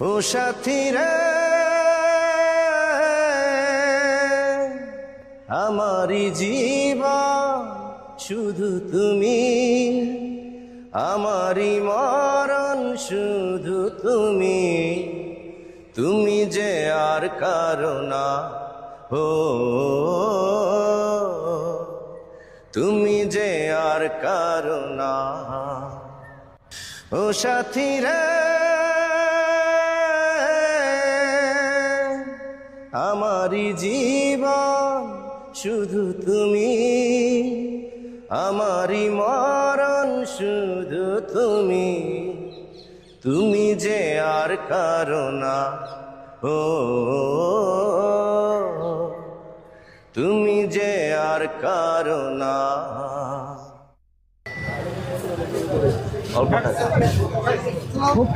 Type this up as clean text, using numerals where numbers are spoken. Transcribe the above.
ও সাথী রে, আমারি জীবন শুধু তুমি, আমারি মরণ শুধু তুমি, তুমি যে আর কারো না, ও তুমি যে আর কারো না। ও সাথী রে, আমারি জীবন শুধু তুমি, আমারি মরণ শুধু তুমি, তুমি যে আর কারো না, ও তুমি যে আর কারো না। অল্প টাকা খুব